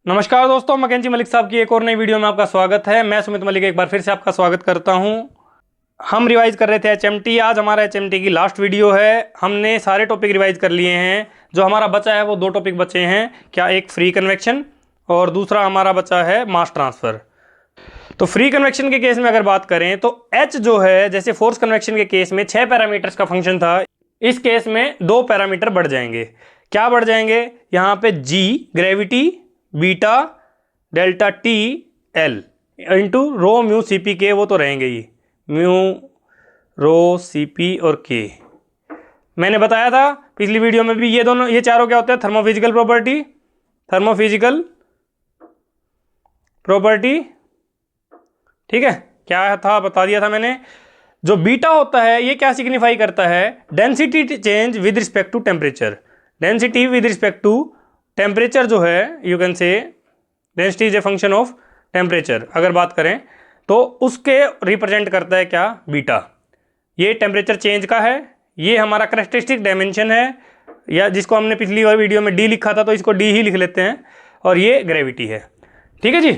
नमस्कार दोस्तों, मैकेंजी मलिक साहब की एक और नई वीडियो में आपका स्वागत है। मैं सुमित मलिक एक बार फिर से आपका स्वागत करता हूं। हम रिवाइज कर रहे थे एचएमटी। आज हमारा एचएमटी की लास्ट वीडियो है। हमने सारे टॉपिक रिवाइज कर लिए हैं। जो हमारा बचा है वो दो टॉपिक बचे हैं, क्या एक फ्री कन्वेक्शन और दूसरा हमारा बचा है मास ट्रांसफर। तो फ्री कन्वेक्शन के केस में अगर बात करें तो एच जो है, जैसे फोर्स कन्वेक्शन के केस में 6 पैरामीटर्स का फंक्शन था, इस केस में 2 पैरामीटर बढ़ जाएंगे। क्या बढ़ जाएंगे? यहाँ पे g gravity, beta, delta T L into rho mu C P K, वो तो रहेंगे ही, म्यू रो सी पी और के। मैंने बताया था पिछली वीडियो में भी, ये चारों क्या होते हैं? थर्मोफिजिकल प्रॉपर्टी, ठीक है। क्या था बता दिया था मैंने। जो बीटा होता है ये क्या सिग्निफाई करता है? Density change with respect to temperature. Density with respect to temperature जो है, you can say density is a function of temperature. अगर बात करें तो उसके रिप्रेजेंट करता है क्या? बीटा। ये टेम्परेचर चेंज का है, ये हमारा कैरेक्टरिस्टिक डायमेंशन है, या जिसको हमने पिछली बार वीडियो में डी लिखा था तो इसको डी ही लिख लेते हैं, और ये ग्रेविटी है। ठीक है जी।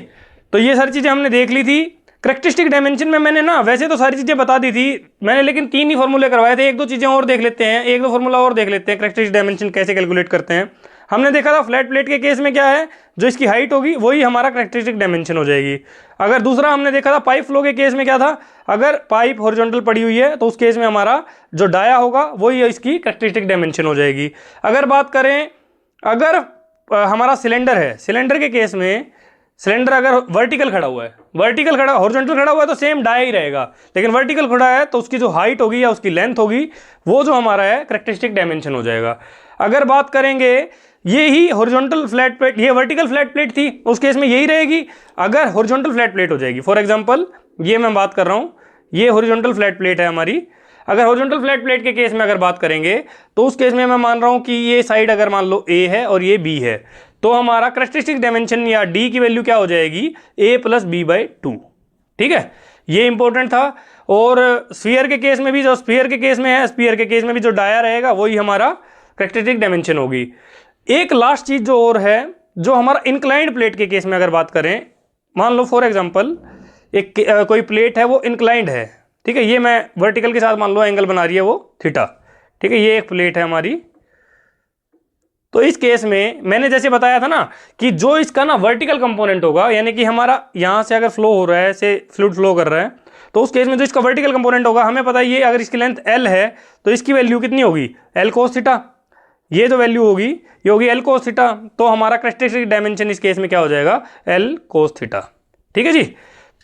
तो ये सारी चीज़ें हमने देख ली थी। कैरेक्टरिस्टिक डायमेंशन में मैंने ना वैसे तो सारी चीज़ें बता दी थी मैंने, लेकिन 3 ही फॉर्मूले करवाए थे। एक दो चीज़ें और देख लेते हैं, एक दो फॉर्मूला और देख लेते हैं कैरेक्टरिस्टिक डायमेंशन कैसे कैलकुलेट करते हैं। हमने देखा था फ्लैट प्लेट के केस में क्या है, जो इसकी हाइट होगी वही हमारा कैरेक्टरिस्टिक डायमेंशन हो जाएगी। अगर दूसरा हमने देखा था पाइप फ्लो के केस में क्या था, अगर पाइप हॉरिजॉन्टल पड़ी हुई है तो उस केस में हमारा जो डाया होगा वही इसकी कैरेक्टरिस्टिक डायमेंशन हो जाएगी। अगर बात करें, अगर हमारा सिलेंडर है, सिलेंडर के केस में सिलेंडर अगर वर्टिकल खड़ा हुआ है, हॉरिजॉन्टल खड़ा हुआ है तो सेम डाया ही रहेगा, लेकिन वर्टिकल खड़ा है तो उसकी जो हाइट होगी या उसकी लेंथ होगी वो जो हमारा है कैरेक्टरिस्टिक डायमेंशन हो जाएगा। अगर बात करेंगे, ये ही हॉरिजॉन्टल फ्लैट प्लेट, ये वर्टिकल फ्लैट प्लेट थी, उस केस में यही रहेगी। अगर हॉरिजॉन्टल फ्लैट प्लेट हो जाएगी, फॉर एग्जांपल ये मैं बात कर रहा हूँ, ये हॉरिजॉन्टल फ्लैट प्लेट है हमारी। अगर हॉरिजॉन्टल फ्लैट प्लेट के केस में अगर बात करेंगे तो उस केस में मैं मान रहा हूँ कि ये साइड अगर मान लो ए है और ये बी है, तो हमारा कैरेक्टरिस्टिक डायमेंशन या डी की वैल्यू क्या हो जाएगी? a plus B by 2। ठीक है, ये इंपॉर्टेंट था। और स्फीयर के केस में भी, जो स्फीयर के केस में है, स्फीयर के केस में भी जो डाया रहेगा वही हमारा कैरेक्टरिस्टिक डायमेंशन होगी। एक लास्ट चीज जो और है, जो हमारा इंक्लाइंड प्लेट के केस में अगर बात करें, मान लो फॉर एग्जाम्पल एक कोई प्लेट है वो इंक्लाइंड है, ठीक है, ये मैं वर्टिकल के साथ मान लो एंगल बना रही है वो थीटा, ठीक है, ये एक प्लेट है हमारी। तो इस केस में मैंने जैसे बताया था ना कि जो इसका ना वर्टिकल कंपोनेंट होगा, यानी कि हमारा यहाँ से अगर फ्लो हो रहा है, से फ्लूइड फ्लो कर रहा है, तो उस केस में जो इसका वर्टिकल कंपोनेंट होगा, हमें पता है ये अगर इसकी लेंथ l है तो इसकी वैल्यू कितनी होगी? l cos theta. ये जो वैल्यू होगी ये होगी l cos थीटा। तो हमारा कैरेक्टरिस्टिक डायमेंशन इस केस में क्या हो जाएगा? l cos theta. ठीक है जी।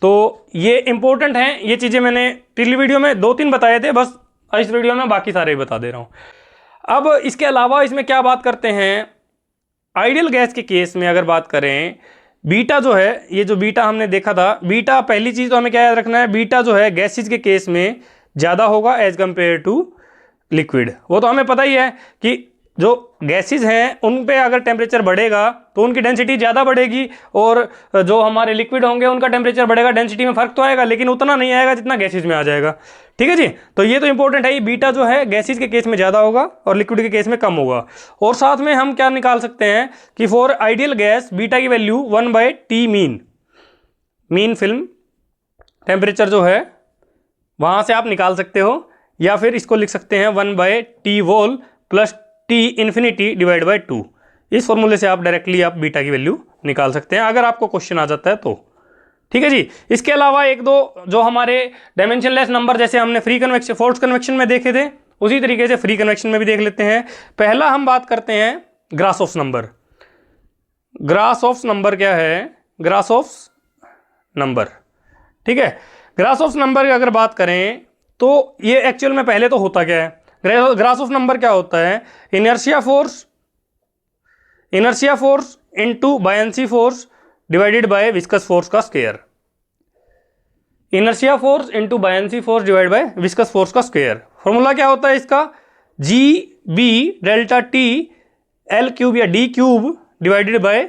तो ये इंपॉर्टेंट है, ये चीज़ें मैंने पिछली वीडियो में 2-3 बताए थे, बस इस वीडियो में बाकी सारे ही बता दे रहा हूँ। अब इसके अलावा इसमें क्या बात करते हैं, आइडियल गैस के केस में अगर बात करें, बीटा जो है, ये जो बीटा हमने देखा था, बीटा पहली चीज़ तो हमें क्या याद रखना है, बीटा जो है गैसेज के केस में ज़्यादा होगा एज कंपेयर टू लिक्विड। वो तो हमें पता ही है कि जो गैसेज हैं उन पे अगर टेम्परेचर बढ़ेगा तो उनकी डेंसिटी ज़्यादा बढ़ेगी, और जो हमारे लिक्विड होंगे उनका टेम्परेचर बढ़ेगा, डेंसिटी में फर्क तो आएगा लेकिन उतना नहीं आएगा जितना गैसेज में आ जाएगा। ठीक है जी। तो ये तो इंपॉर्टेंट है, ये बीटा जो है गैसेज के केस में ज़्यादा होगा और लिक्विड के केस में कम होगा। और साथ में हम क्या निकाल सकते हैं कि फॉर आइडियल गैस बीटा की value 1/T mean film temperature जो है वहाँ से आप निकाल सकते हो, या फिर इसको लिख सकते हैं 1/T वोल plus T infinity divide by 2। इस फॉर्मूले से आप डायरेक्टली आप बीटा की वैल्यू निकाल सकते हैं अगर आपको क्वेश्चन आ जाता है तो। ठीक है जी। इसके अलावा एक दो जो हमारे डायमेंशनलेस नंबर, जैसे हमने फ्री कन्वेक्शन, फोर्स कन्वेक्शन में देखे थे, उसी तरीके से फ्री कन्वेक्शन में भी देख लेते हैं। पहला हम बात करते हैं ग्रासहोफ़्स नंबर। ग्रासहोफ़्स नंबर क्या है? ग्रासहोफ़्स नंबर, ठीक है। ग्रासहोफ़्स नंबर की अगर बात करें तो ये एक्चुअल में पहले तो होता क्या है? ग्रासहोफ़ नंबर क्या होता है? Inertia force into buoyancy force divided by viscous force का square. Inertia force into buoyancy force divided by viscous force का स्क्वायर। फॉर्मूला क्या होता है इसका? G B delta T L cube या D cube divided by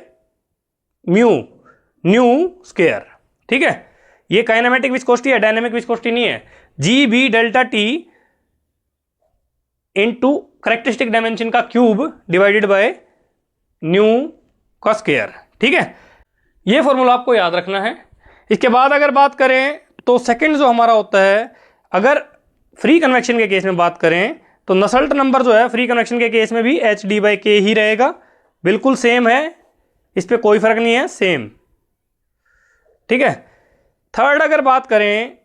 mu nu square. ठीक है, ये काइनेमेटिक विस्कोसिटी है, डायनेमिक विस्कोसिटी नहीं है। G B delta T into characteristic dimension का क्यूब डिवाइडेड बाय न्यू का स्क्वायर। ठीक है, ये फॉर्मूला आपको याद रखना है। इसके बाद अगर बात करें तो सेकंड जो हमारा होता है, अगर फ्री कन्वेक्शन के केस में बात करें तो नसल्ट नंबर जो है फ्री कन्वेक्शन के केस में भी HD/K ही रहेगा, बिल्कुल सेम है, इस पर कोई फर्क नहीं है, सेम। ठीक है, थर्ड अगर बात करें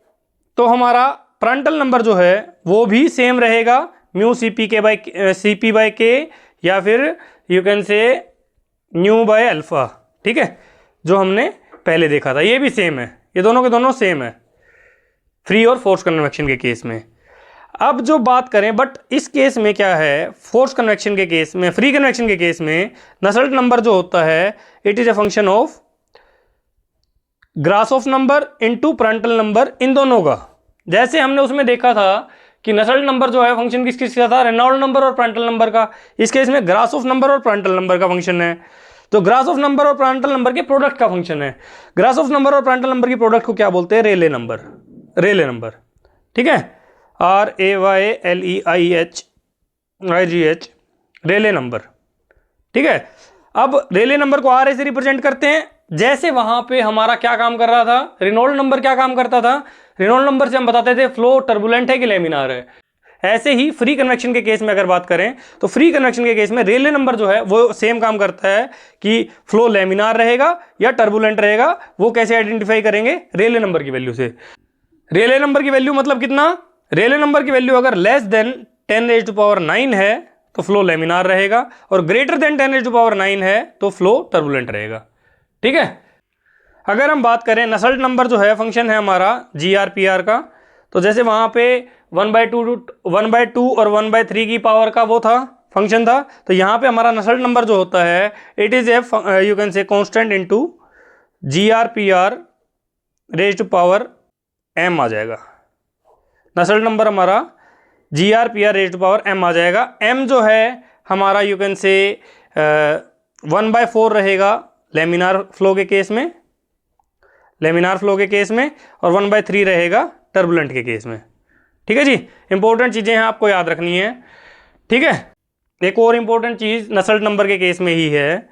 तो हमारा प्रांटल नंबर जो है वो भी सेम रहेगा, μCp/K या फिर यू कैन से μ/α। ठीक है, जो हमने पहले देखा था ये भी सेम है, ये दोनों के दोनों सेम है फ्री और फोर्स कन्वेक्शन के केस में। अब जो बात करें, बट इस केस में क्या है, फोर्स कन्वेक्शन के केस में, फ्री कन्वेक्शन के केस में नसल्ट नंबर जो होता है it is a function of Grashof number into Prandtl number, इन दोनों का। जैसे हमने उसमें देखा था कि नसल्ट नंबर जो है फंक्शन किसका था, रेनॉल्ड नंबर और प्रांटल नंबर का। इस केस में ग्रासहोफ नंबर और प्रांटल नंबर का फंक्शन है, तो ग्रासहोफ नंबर और प्रांटल नंबर के प्रोडक्ट का फंक्शन है। ग्रासहोफ नंबर और प्रांटल नंबर की प्रोडक्ट को क्या बोलते हैं, रेले नंबर, रेले नंबर। ठीक है, RAYLEIGH, रेले नंबर। ठीक है, अब रेले नंबर को RA से रिप्रेजेंट करते हैं, जैसे वहां पे हमारा क्या काम कर रहा था, रेनॉल्ड नंबर क्या काम करता था, रेनॉल्ड नंबर से हम बताते थे फ्लो टर्बुलेंट है कि लेमिनार है। ऐसे ही फ्री कन्वेक्शन के केस में अगर बात करें तो फ्री कन्वेक्शन के केस में रेले नंबर जो है वो सेम काम करता है कि फ्लो लेमिनार रहेगा या टर्बुलेंट रहेगा। वो कैसे आइडेंटिफाई करेंगे, रेले नंबर की वैल्यू से। रेले नंबर की वैल्यू मतलब कितना, रेले नंबर की वैल्यू अगर लेस देन 10⁹ है तो फ्लो लेमिनार रहेगा, और ग्रेटर देन 10⁹ है तो फ्लो टर्बुलेंट रहेगा। ठीक है, अगर हम बात करें नसल्ट नंबर जो है फंक्शन है हमारा GR/PR का, तो जैसे वहां पे 1/2 और 1/3 की पावर का वो था, फंक्शन था, तो यहाँ पे हमारा नसल्ट नंबर जो होता है it is a you can say constant into GR/PR raised to power m आ जाएगा। नसल्ट नंबर हमारा GR/PR raised to power m आ जाएगा। m जो है हमारा यू कैन से 1/4 रहेगा लेमिनार फ्लो के केस में, लेमिनार फ्लो के केस में, और 1/3 रहेगा टर्बुलेंट के केस में। ठीक है जी, इंपॉर्टेंट चीज़ें हैं आपको याद रखनी है। ठीक है, एक और इंपॉर्टेंट चीज़ नसल्ट नंबर के केस में ही है,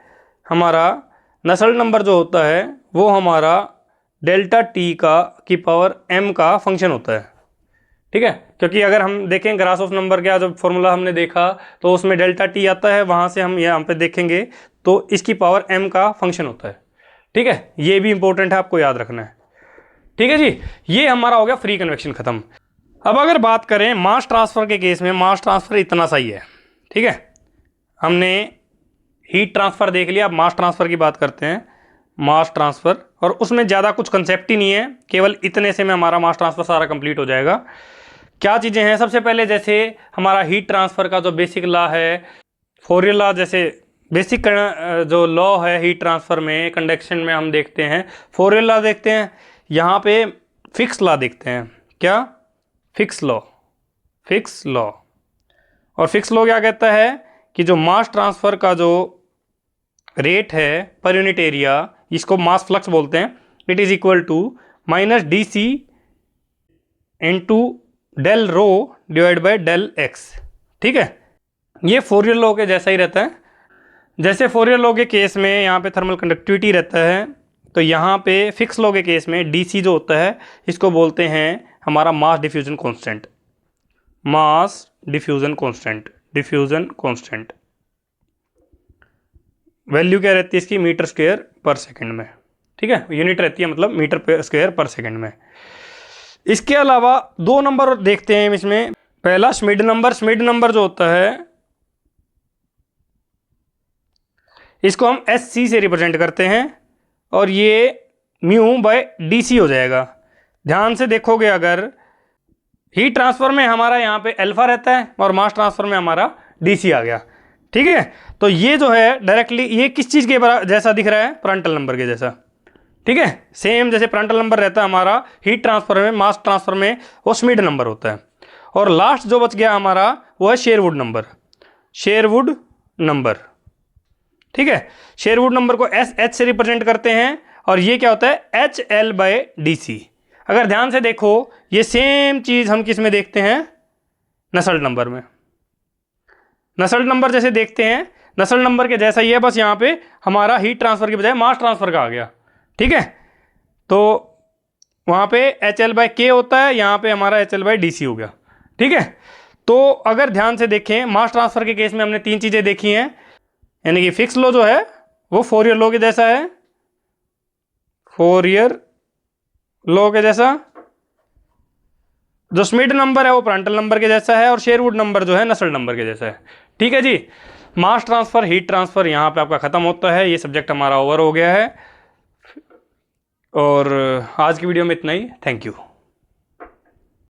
हमारा नसल्ट नंबर जो होता है वो हमारा ΔT की पावर m का फंक्शन होता है। ठीक है, क्योंकि अगर हम देखें ग्रासहोफ नंबर का जो फॉर्मूला हमने देखा तो उसमें ΔT आता है, वहाँ से हम यहाँ पे देखेंगे तो इसकी पावर m का फंक्शन होता है। ठीक है, ये भी इंपॉर्टेंट है, आपको याद रखना है। ठीक है जी, ये हमारा हो गया फ्री कन्वेक्शन खत्म। अब अगर बात करें मास ट्रांसफ़र के केस में, मास ट्रांसफ़र इतना सही है। ठीक है, हमने हीट ट्रांसफ़र देख लिया, अब मास ट्रांसफ़र की बात करते हैं। मास ट्रांसफ़र, और उसमें ज़्यादा कुछ कंसेप्ट ही नहीं है, केवल इतने से में हमारा मास ट्रांसफ़र सारा कंप्लीट हो जाएगा। क्या चीज़ें हैं, सबसे पहले जैसे हमारा हीट ट्रांसफ़र का जो बेसिक लॉ है, फोरियर लॉ, जैसे बेसिक जो लॉ है हीट ट्रांसफ़र में, कंडक्शन में हम देखते हैं फोरियर लॉ देखते हैं, यहाँ पे फिक्स लॉ देखते हैं। क्या, फिक्स लॉ, फिक्स लॉ। और फिक्स लॉ क्या कहता है कि जो मास ट्रांसफ़र का जो रेट है पर यूनिट एरिया, इसको मास फ्लक्स बोलते हैं, it is equal to -dc into del rho divide by del x. ठीक है, ये फोरियर लॉ के जैसा ही रहता है। जैसे फोरियर लॉ के केस में यहाँ पे थर्मल कंडक्टिविटी रहता है, तो यहाँ पे फिक्स लॉ के केस में डीसी जो होता है इसको बोलते हैं हमारा mass diffusion constant, mass diffusion constant, diffusion constant. Value क्या रहती है इसकी, मीटर स्क्वायर पर सेकंड में। ठीक है, यूनिट रहती है मतलब मीटर स्क्वायर पर सेकंड में। इसके अलावा दो नंबर देखते हैं इसमें। पहला श्मिड नंबर, श्मिड नंबर जो होता है इसको हम SC से रिप्रेजेंट करते हैं, और ये μ/dc हो जाएगा। ध्यान से देखोगे, अगर हीट ट्रांसफर में हमारा यहाँ पे अल्फा रहता है और मास ट्रांसफर में हमारा DC आ गया। ठीक है, तो ये जो है डायरेक्टली ये किस चीज़ के जैसा दिख रहा है, प्रांटल नंबर के जैसा। ठीक है, सेम जैसे प्रांटल नंबर रहता है हमारा हीट ट्रांसफर में, मास ट्रांसफर में वो श्मिड नंबर होता है। और लास्ट जो बच गया हमारा वो है शेरवुड नंबर, शेरवुड नंबर। ठीक है, शेरवुड नंबर को SH से रिप्रेजेंट करते हैं, और ये क्या होता है HL/dc। अगर ध्यान से देखो ये सेम चीज़ हम किस में देखते हैं, नसल्ट नंबर में। नसल्ट नंबर जैसे देखते हैं, नस्ल नंबर के जैसा ही है, बस यहाँ पे हमारा हीट ट्रांसफर के बजाय मास ट्रांसफर का आ गया। ठीक है, तो वहाँ पे HL/K होता है, यहाँ पे हमारा HL/DC हो गया। ठीक है, तो अगर ध्यान से देखें मास ट्रांसफर के केस में हमने 3 चीज़ें देखी हैं, यानी कि फिक्स लॉ जो है वो फोरियर लॉ के जैसा है, फोरियर लॉ के जैसा, जो स्मिड नंबर है वो प्रांटल नंबर के जैसा है, और शेरवुड नंबर जो है नस्ल नंबर के जैसा है। ठीक है जी, मास ट्रांसफर, हीट ट्रांसफर यहाँ पे आपका खत्म होता है। ये सब्जेक्ट हमारा ओवर हो गया है, और आज की वीडियो में इतना ही। Thank you.